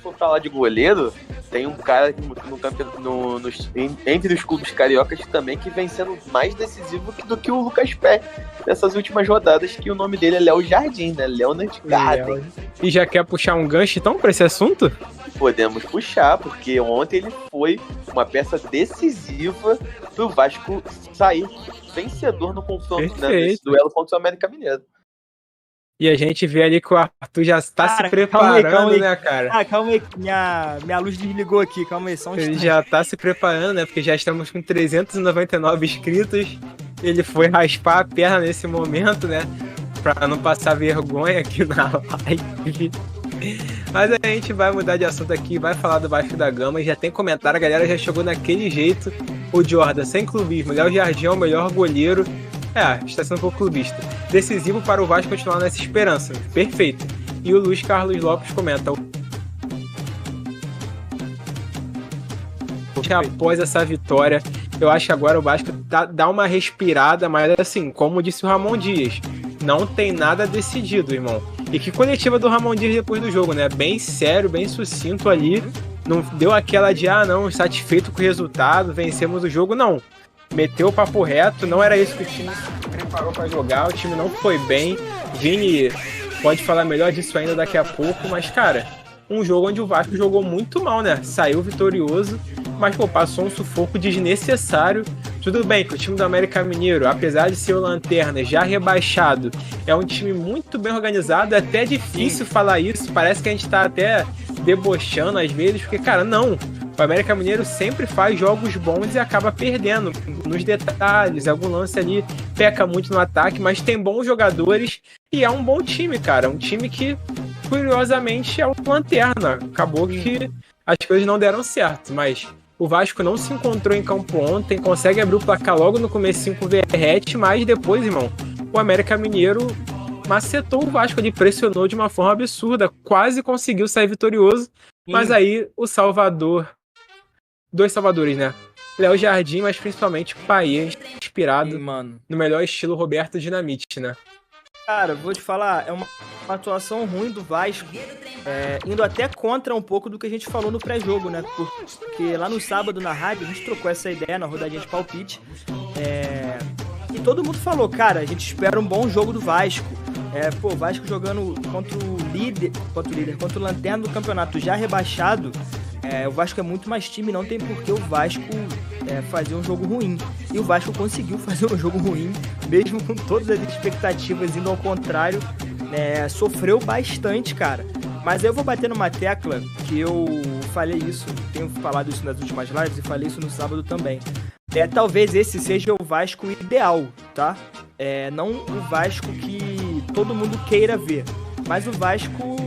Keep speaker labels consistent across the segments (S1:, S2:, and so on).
S1: for falar de goleiro, tem um cara entre os clubes cariocas também que vem sendo mais decisivo do que o Lucas Pé nessas últimas rodadas, que o nome dele é Léo Jardim, né? Leonard Garden.
S2: E já quer puxar um gancho então pra esse assunto?
S1: Podemos puxar, porque ontem ele foi uma peça decisiva pro Vasco sair vencedor no confronto, né, nesse duelo contra o América Mineiro.
S2: E a gente vê ali que o Arthur já está se preparando, calma aí, né, cara?
S3: Ah, calma aí, minha luz desligou aqui, calma aí, só um
S2: instante. Ele já tá se preparando, né, porque já estamos com 399 inscritos. Ele foi raspar a perna nesse momento, né, pra não passar vergonha aqui na live. Mas a gente vai mudar de assunto aqui, vai falar do Vasco da Gama. Já tem comentário, a galera já chegou naquele jeito. O Jordan, sem clubismo, Léo Jardim é o melhor goleiro. Está sendo um pouco clubista. Decisivo para o Vasco continuar nessa esperança. Perfeito. E o Luiz Carlos Lopes comenta: após essa vitória, eu acho que agora o Vasco dá uma respirada, mas assim, como disse o Ramon Dias, não tem nada decidido, irmão. E que coletiva do Ramon Dias depois do jogo, né? Bem sério, bem sucinto ali. Não deu aquela de, não, satisfeito com o resultado, vencemos o jogo, não. Meteu o papo reto, não era isso que o time se preparou para jogar, o time não foi bem. Vini pode falar melhor disso ainda daqui a pouco, mas, cara, um jogo onde o Vasco jogou muito mal, né? Saiu vitorioso, mas, passou um sufoco desnecessário. Tudo bem que o time do América Mineiro, apesar de ser o Lanterna já rebaixado, é um time muito bem organizado. É até difícil falar isso, parece que a gente tá até debochando às vezes, porque, cara, não. O América Mineiro sempre faz jogos bons e acaba perdendo nos detalhes, algum lance ali peca muito no ataque, mas tem bons jogadores e é um bom time, cara. Um time que, curiosamente, é o Lanterna. Acabou que as coisas não deram certo, mas o Vasco não se encontrou em campo ontem, consegue abrir o placar logo no comecinho com o Verrete, mas depois, irmão, o América Mineiro macetou o Vasco ali, pressionou de uma forma absurda, quase conseguiu sair vitorioso, mas aí o Salvador, dois Salvadores, né? Léo Jardim, mas principalmente Paê, inspirado no melhor estilo Roberto Dinamite, né?
S3: Cara, vou te falar, é uma atuação ruim do Vasco, indo até contra um pouco do que a gente falou no pré-jogo, né? Porque lá no sábado na rádio a gente trocou essa ideia na rodadinha de palpite, e todo mundo falou, cara, a gente espera um bom jogo do Vasco. O Vasco jogando contra o Lanterna do campeonato já rebaixado, o Vasco é muito mais time, não tem por que o Vasco fazer um jogo ruim. E o Vasco conseguiu fazer um jogo ruim, mesmo com todas as expectativas indo ao contrário, sofreu bastante, cara. Mas eu vou bater numa tecla que eu falei isso, tenho falado isso nas últimas lives e falei isso no sábado também. Talvez esse seja o Vasco ideal, tá? Não o Vasco que todo mundo queira ver, mas o Vasco...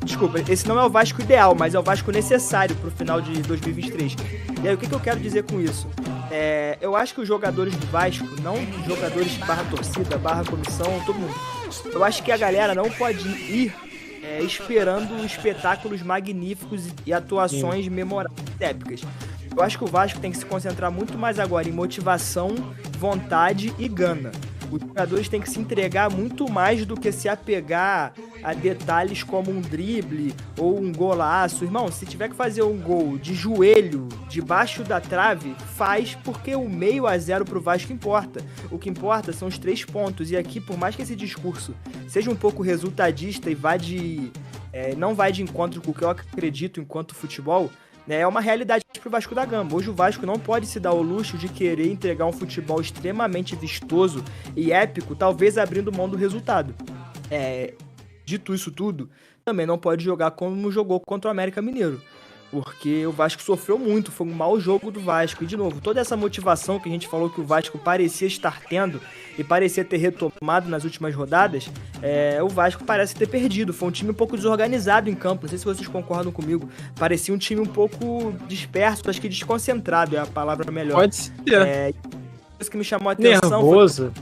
S3: Desculpa, esse não é o Vasco ideal, mas é o Vasco necessário pro final de 2023. E aí, o que eu quero dizer com isso? Eu acho que os jogadores do Vasco, não jogadores barra torcida, barra comissão, todo mundo. Eu acho que a galera não pode ir esperando espetáculos magníficos e atuações memoráveis, épicas. Eu acho que o Vasco tem que se concentrar muito mais agora em motivação, vontade e gana. Os jogadores têm que se entregar muito mais do que se apegar a detalhes como um drible ou um golaço. Irmão, se tiver que fazer um gol de joelho, debaixo da trave, faz, porque o 0,5 pro Vasco importa. O que importa são os 3 pontos. E aqui, por mais que esse discurso seja um pouco resultadista e não vai de encontro com o que eu acredito enquanto futebol, é uma realidade pro Vasco da Gama. Hoje o Vasco não pode se dar o luxo de querer entregar um futebol extremamente vistoso e épico, talvez abrindo mão do resultado. Dito isso tudo, também não pode jogar como jogou contra o América Mineiro, porque o Vasco sofreu muito, foi um mau jogo do Vasco. E, de novo, toda essa motivação que a gente falou que o Vasco parecia estar tendo e parecia ter retomado nas últimas rodadas, o Vasco parece ter perdido. Foi um time um pouco desorganizado em campo, não sei se vocês concordam comigo. Parecia um time um pouco disperso, acho que desconcentrado é a palavra melhor.
S2: Pode ser.
S3: Isso que me chamou a atenção...
S2: Nervoso.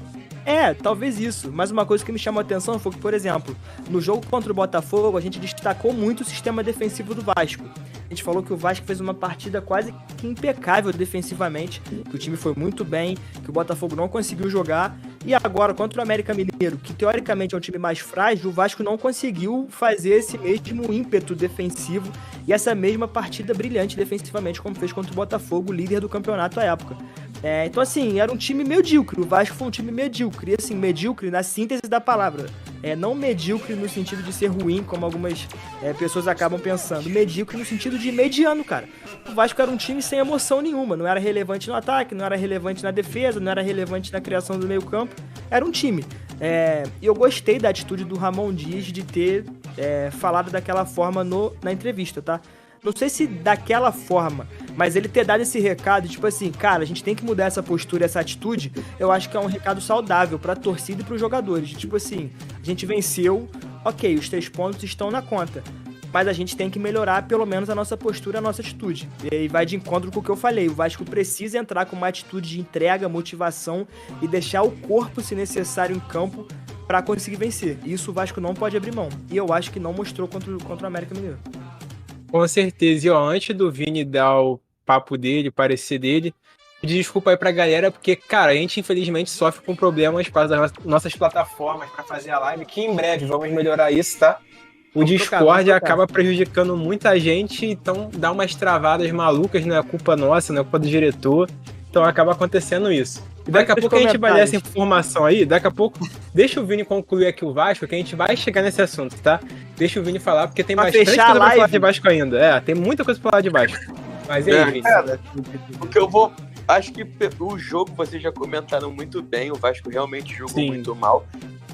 S3: Talvez isso. Mas uma coisa que me chamou a atenção foi que, por exemplo, no jogo contra o Botafogo, a gente destacou muito o sistema defensivo do Vasco. A gente falou que o Vasco fez uma partida quase que impecável defensivamente, que o time foi muito bem, que o Botafogo não conseguiu jogar, E agora, contra o América Mineiro, que teoricamente é um time mais frágil, o Vasco não conseguiu fazer esse mesmo ímpeto defensivo e essa mesma partida brilhante defensivamente, como fez contra o Botafogo, líder do campeonato à época. Então, assim, era um time medíocre. O Vasco foi um time medíocre. E, assim, medíocre na síntese da palavra. Não medíocre no sentido de ser ruim, como algumas pessoas acabam pensando. Medíocre no sentido de mediano, cara. O Vasco era um time sem emoção nenhuma. Não era relevante no ataque, não era relevante na defesa, não era relevante na criação do meio campo. Era um time. E eu gostei da atitude do Ramon Dias de ter falado daquela forma na entrevista, tá? Não sei se daquela forma, mas ele ter dado esse recado, tipo assim, cara, a gente tem que mudar essa postura, essa atitude, eu acho que é um recado saudável pra torcida e pros jogadores. Tipo assim, a gente venceu, ok, os 3 pontos estão na conta, mas a gente tem que melhorar pelo menos a nossa postura, a nossa atitude. E aí vai de encontro com o que eu falei, o Vasco precisa entrar com uma atitude de entrega, motivação e deixar o corpo, se necessário, em campo pra conseguir vencer. Isso o Vasco não pode abrir mão. E eu acho que não mostrou contra o América Mineiro.
S2: Com certeza. E ó, antes do Vini dar o papo dele, o parecer dele, pedir desculpa aí pra galera, porque, cara, a gente infelizmente sofre com problemas para as nossas plataformas para fazer a live, que em breve vamos melhorar isso, tá? O Discord acaba prejudicando muita gente, então dá umas travadas malucas, não é culpa nossa, não é culpa do diretor, então acaba acontecendo isso. E daqui a pouco a gente vai dar essa informação aí, daqui a pouco, deixa o Vini concluir aqui o Vasco, que a gente vai chegar nesse assunto, tá? Deixa o Vini falar, porque tem bastante coisa pra falar de Vasco ainda. Tem muita coisa pra falar de Vasco. Mas aí, Vini?
S1: Cara, porque eu vou... Acho que o jogo vocês já comentaram muito bem, o Vasco realmente jogou muito mal.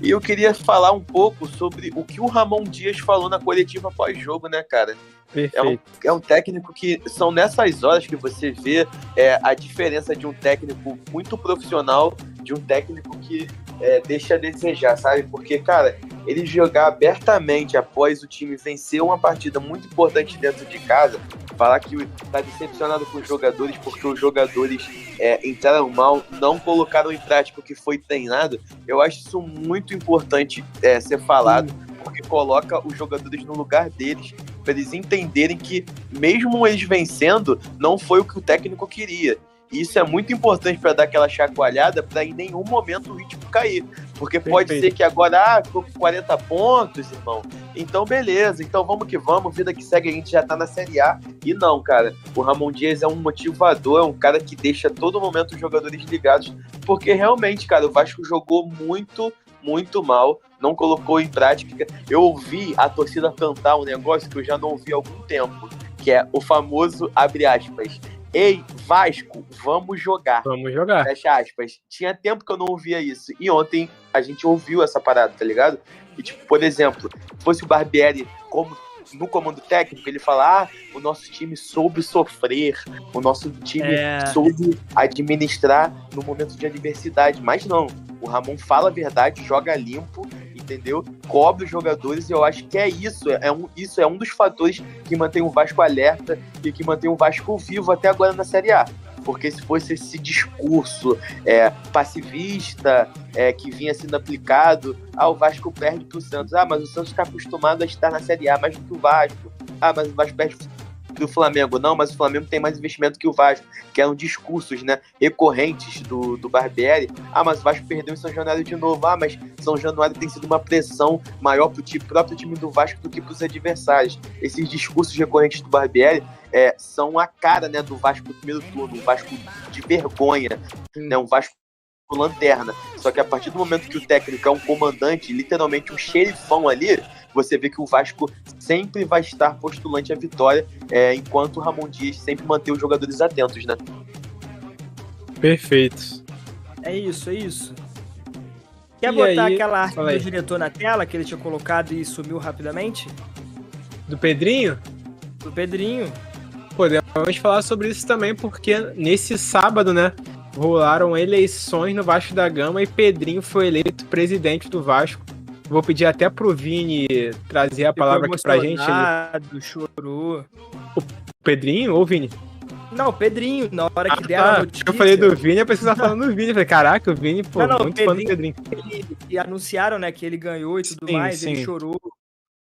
S1: E eu queria falar um pouco sobre o que o Ramon Dias falou na coletiva pós-jogo, né, cara? É um técnico que são nessas horas que você vê a diferença de um técnico muito profissional de um técnico que deixa a desejar, sabe? Porque, cara, ele jogar abertamente após o time vencer uma partida muito importante dentro de casa, falar que tá decepcionado com os jogadores porque os jogadores entraram mal, não colocaram em prática o que foi treinado, eu acho isso muito importante ser falado, porque coloca os jogadores no lugar deles, para eles entenderem que mesmo eles vencendo, não foi o que o técnico queria. E isso é muito importante para dar aquela chacoalhada, para em nenhum momento o ritmo cair. Porque pode ser que agora, tô com 40 pontos, irmão. Então, beleza. Então, vamos que vamos. Vida que segue, a gente já tá na Série A. E não, cara. O Ramon Dias é um motivador, é um cara que deixa a todo momento os jogadores ligados. Porque, realmente, cara, o Vasco jogou muito mal. Não colocou em prática. Eu ouvi a torcida cantar um negócio que eu já não ouvi há algum tempo. Que é o famoso, abre aspas, ei, Vasco, vamos jogar.
S2: Vamos jogar.
S1: Fecha aspas. Tinha tempo que eu não ouvia isso. E ontem a gente ouviu essa parada, tá ligado? E, tipo, por exemplo, fosse o Barbieri no comando técnico, ele fala, o nosso time soube sofrer, o nosso time soube administrar no momento de adversidade. Mas não, o Ramon fala a verdade, joga limpo, entendeu? Cobre os jogadores, e eu acho que isso é um dos fatores que mantém o Vasco alerta e que mantém o Vasco vivo até agora na Série A. Porque se fosse esse discurso passivista que vinha sendo aplicado, o Vasco perde pro Santos. Mas o Santos está acostumado a estar na Série A mais do que o Vasco. Mas o Vasco perde do Flamengo. Não, mas o Flamengo tem mais investimento que o Vasco, que eram discursos, né, recorrentes do Barbieri. Mas o Vasco perdeu em São Januário de novo. Mas São Januário tem sido uma pressão maior pro próprio time do Vasco do que pros adversários. Esses discursos recorrentes do Barbieri são a cara, né, do Vasco do primeiro turno, um Vasco de vergonha, né, um Vasco lanterna. Só que a partir do momento que o técnico é um comandante, literalmente um xerifão ali, você vê que o Vasco sempre vai estar postulante à vitória, enquanto o Ramon Dias sempre mantém os jogadores atentos, né?
S2: Perfeito.
S3: É isso. Quer botar aquela arte do diretor na tela que ele tinha colocado e sumiu rapidamente?
S2: Do Pedrinho?
S3: Do Pedrinho.
S2: Podemos falar sobre isso também, porque nesse sábado, né, rolaram eleições no Vasco da Gama e Pedrinho foi eleito presidente do Vasco. Vou pedir até pro Vini trazer a palavra aqui pra gente.
S3: Chorou.
S2: O Pedrinho ou o Vini?
S3: Não, o Pedrinho, na hora que deram a notícia...
S2: Eu falei do Vini, eu pensei que você tava falando do Vini. Eu falei, caraca, o Vini, muito fã do Pedrinho.
S3: E anunciaram, né, que ele ganhou e tudo mais, ele chorou,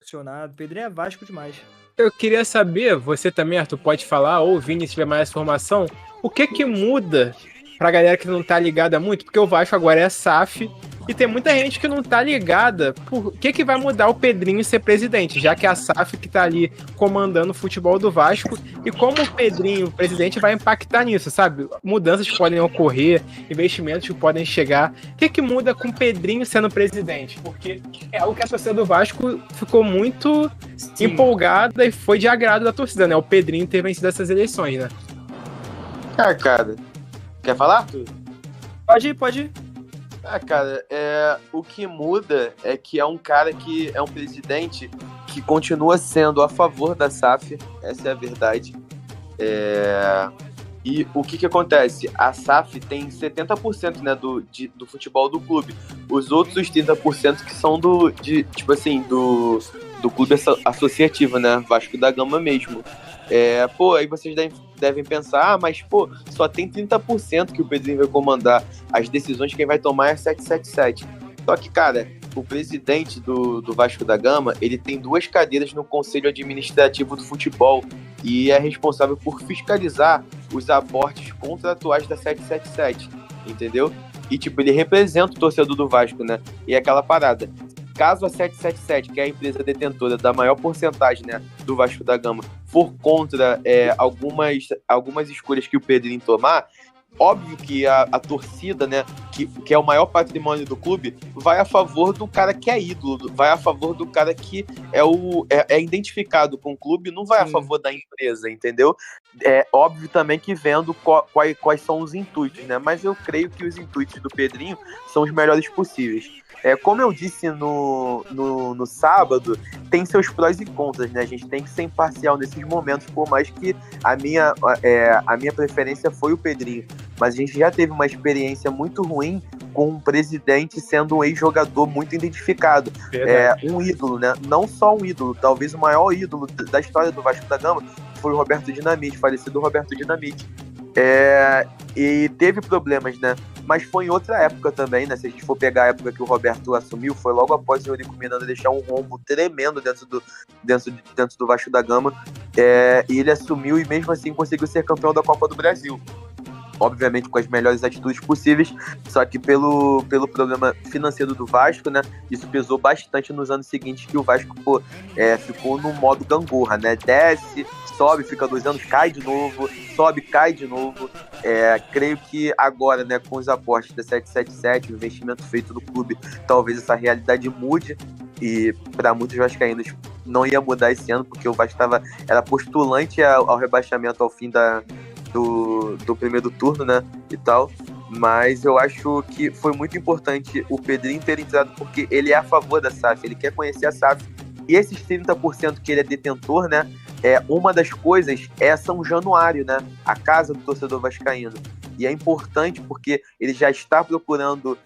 S3: emocionado. Pedrinho é Vasco demais.
S2: Eu queria saber, você também, Arthur, pode falar, ou o Vini, se tiver mais informação, o que muda pra galera que não tá ligada muito, porque o Vasco agora é SAF, e tem muita gente que não tá ligada por que vai mudar o Pedrinho ser presidente, já que é a SAF que tá ali comandando o futebol do Vasco, e como o Pedrinho, o presidente, vai impactar nisso, sabe? Mudanças podem ocorrer, investimentos que podem chegar. O que muda com o Pedrinho sendo presidente? Porque é algo que a torcida do Vasco ficou muito empolgada e foi de agrado da torcida, né? O Pedrinho ter vencido essas eleições, né?
S1: Cara, quer falar, Arthur?
S3: Pode ir.
S1: Cara, o que muda é que é um cara que é um presidente que continua sendo a favor da SAF, essa é a verdade. E o que acontece? A SAF tem 70%, né, do futebol do clube. Os outros 30% que são do clube associativo, né, Vasco da Gama mesmo. Aí vocês devem pensar, mas só tem 30% que o Pedrinho vai comandar. As decisões quem vai tomar é 777. Só que, cara, o presidente do Vasco da Gama, ele tem 2 cadeiras no Conselho Administrativo do Futebol e é responsável por fiscalizar os aportes contratuais da 777, entendeu? E, ele representa o torcedor do Vasco, né? E é aquela parada. Caso a 777, que é a empresa detentora da maior porcentagem, né, do Vasco da Gama, for contra algumas escolhas que o Pedrinho tomar, óbvio que a torcida, né, que é o maior patrimônio do clube, vai a favor do cara que é ídolo, vai a favor do cara que é identificado com o clube, não vai a favor da empresa, entendeu? É óbvio também que vendo quais são os intuitos, né? Mas eu creio que os intuitos do Pedrinho são os melhores possíveis. Como eu disse no sábado, tem seus prós e contras, né? A gente tem que ser imparcial nesses momentos, por mais que a minha preferência foi o Pedrinho. Mas a gente já teve uma experiência muito ruim com um presidente sendo um ex-jogador muito identificado. Um ídolo, né? Não só um ídolo, talvez o maior ídolo da história do Vasco da Gama foi o Roberto Dinamite, falecido Roberto Dinamite. E teve problemas, né? Mas foi em outra época também, né? Se a gente for pegar a época que o Roberto assumiu, foi logo após o Eurico Miranda deixar um rombo tremendo dentro do Vasco da Gama. E ele assumiu e mesmo assim conseguiu ser campeão da Copa do Brasil. Obviamente com as melhores atitudes possíveis, só que pelo problema financeiro do Vasco, né, isso pesou bastante nos anos seguintes, que o Vasco ficou no modo gangorra, né, desce, sobe, fica 2 anos, cai de novo, sobe, cai de novo. Creio que agora, né, com os aportes da 777, o investimento feito no clube, talvez essa realidade mude, e para muitos vascaínos não ia mudar esse ano, porque o Vasco era postulante ao rebaixamento ao fim do primeiro turno, né, e tal, mas eu acho que foi muito importante o Pedrinho ter entrado, porque ele é a favor da SAF, ele quer conhecer a SAF, e esses 30% que ele é detentor, né, uma das coisas é São Januário, né, a casa do torcedor vascaíno, e é importante porque ele já está procurando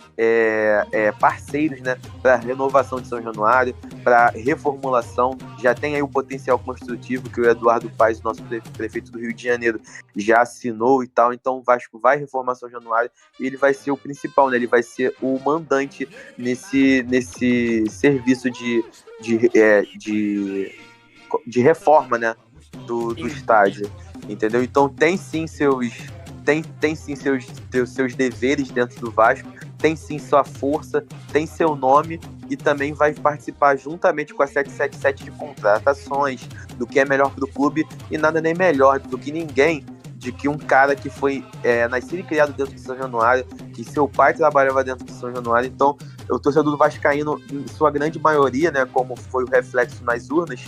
S1: parceiros, né, para renovação de São Januário, para reformulação, já tem aí o potencial construtivo que o Eduardo Paes, o nosso prefeito do Rio de Janeiro, já assinou e tal, então o Vasco vai reformar São Januário e ele vai ser o principal, né, ele vai ser o mandante nesse serviço de reforma, né, do estádio, entendeu? Então tem sim seus deveres dentro do Vasco, tem sim sua força, tem seu nome e também vai participar juntamente com a 777 de contratações, do que é melhor para o clube, e nada nem melhor do que ninguém de que um cara que foi nascido e criado dentro de São Januário, que seu pai trabalhava dentro de São Januário. Então o torcedor do vascaíno, em sua grande maioria, né, como foi o reflexo nas urnas,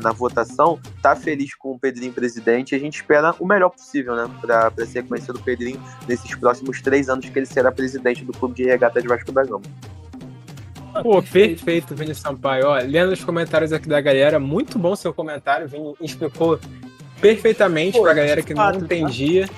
S1: na votação, tá feliz com o Pedrinho presidente, e a gente espera o melhor possível, né, para ser conhecido o Pedrinho nesses próximos 3 anos que ele será presidente do Clube de Regatas de Vasco da Gama.
S2: Pô, perfeito, Vini Sampaio. Ó, lendo os comentários aqui da galera, muito bom seu comentário, Vini explicou perfeitamente pra galera que não entendia.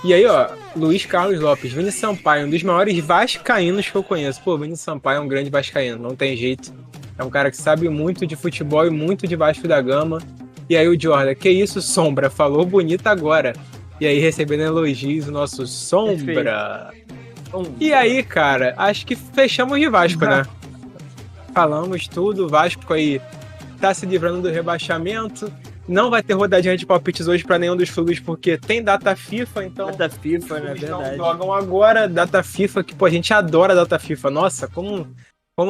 S2: E aí, ó, Luiz Carlos Lopes, Vini Sampaio, um dos maiores vascaínos que eu conheço. Pô, Vini Sampaio é um grande vascaíno, não tem jeito. É um cara que sabe muito de futebol e muito de Vasco da Gama. E aí o Jordan, que isso, Sombra? Falou bonito agora. E aí, recebendo elogios, o nosso Sombra. E aí, cara, acho que fechamos de Vasco, né? Falamos tudo, o Vasco aí tá se livrando do rebaixamento. Não vai ter rodadinha de palpites hoje pra nenhum dos clubes, porque tem data FIFA, então...
S3: Data FIFA, né?
S2: Eles
S3: Verdade.
S2: não jogam agora data FIFA, que, pô, a gente adora data FIFA. Nossa, como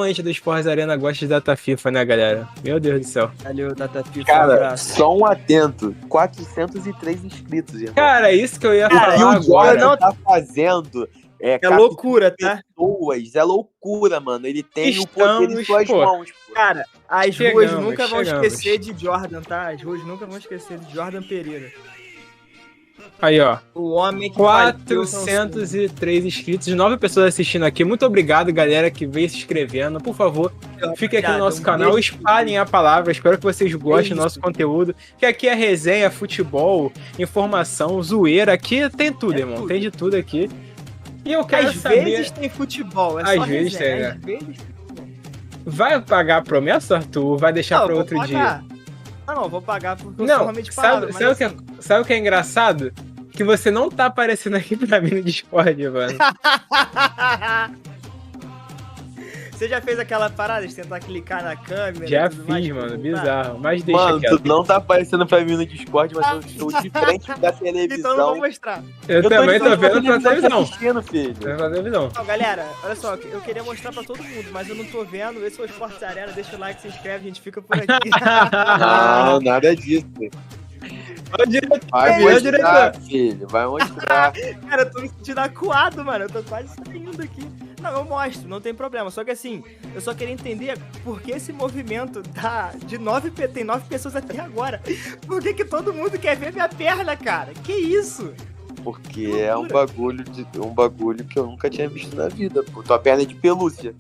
S2: a gente do Sports Arena gosta de data FIFA, né, galera? Meu Deus do céu.
S3: Valeu, Data FIFA.
S1: Cara, só um atento. 403 inscritos, irmão.
S2: Cara, isso que eu ia
S1: O que
S2: falar
S1: o Jordan
S2: agora.
S1: tá fazendo
S3: É loucura, tá?
S1: pessoas. É loucura, mano. Ele tem o
S2: Estamos,
S1: poder em suas
S2: pô.
S1: mãos. Pô.
S3: Cara, as
S2: Chegamos,
S3: ruas nunca vão
S2: chegamos.
S3: esquecer de Jordan, tá? As ruas nunca vão esquecer de Jordan Pereira.
S2: Aí, ó.
S3: O homem que bateu o Samsung.
S2: 403 inscritos, 9 pessoas assistindo aqui. Muito obrigado, galera, que veio se inscrevendo. Por favor, fiquem aqui no nosso canal, espalhem a palavra. Espero que vocês gostem do nosso conteúdo. Que aqui é resenha, futebol, informação, zoeira. Aqui tem tudo, irmão.
S3: tudo.
S2: Tem de tudo aqui. E eu quero
S3: Às
S2: saber...
S3: vezes tem futebol, é
S2: Às
S3: só
S2: vezes
S3: resenha.
S2: tem, né?
S3: Às vezes...
S2: Vai pagar a promessa, Arthur? Vai deixar para
S3: vou
S2: outro
S3: pagar.
S2: dia?
S3: Não, vou pagar porque eu sou
S2: Não,
S3: realmente palavra,
S2: sabe o que é engraçado? Que você não tá aparecendo aqui pra mim no Discord, mano.
S3: Você já fez aquela parada de tentar clicar na câmera?
S2: Já
S3: e tudo mais,
S2: fiz, mano.
S3: tá?
S2: Bizarro. Mas deixa
S1: Mano,
S2: quieto.
S1: tu não tá aparecendo pra mim no Discord, mas eu estou de frente da televisão.
S3: Então não vou mostrar.
S2: Eu também tô
S1: de frente
S2: vendo
S1: da
S2: pra televisão.
S1: assistindo, filho.
S2: Tô vendo pra televisão.
S3: Não, galera, olha só, eu queria mostrar pra todo mundo, mas eu não tô vendo. Esse é o Sports Arena, deixa o like, se inscreve, a gente fica por aqui.
S1: Não, nada disso.
S2: Ó, diretor.
S1: Vai
S2: Ó,
S1: mostrar,
S2: diretor.
S1: filho. Vai mostrar.
S3: Cara, eu tô me sentindo acuado, mano. Eu tô quase saindo aqui. Não, eu mostro, não tem problema. Só que assim, eu só queria entender por que esse movimento tem 9 pessoas até agora. Por que todo mundo quer ver minha perna, cara? Que isso?
S1: Porque é um bagulho que eu nunca tinha visto na vida, pô. Tua perna é de pelúcia.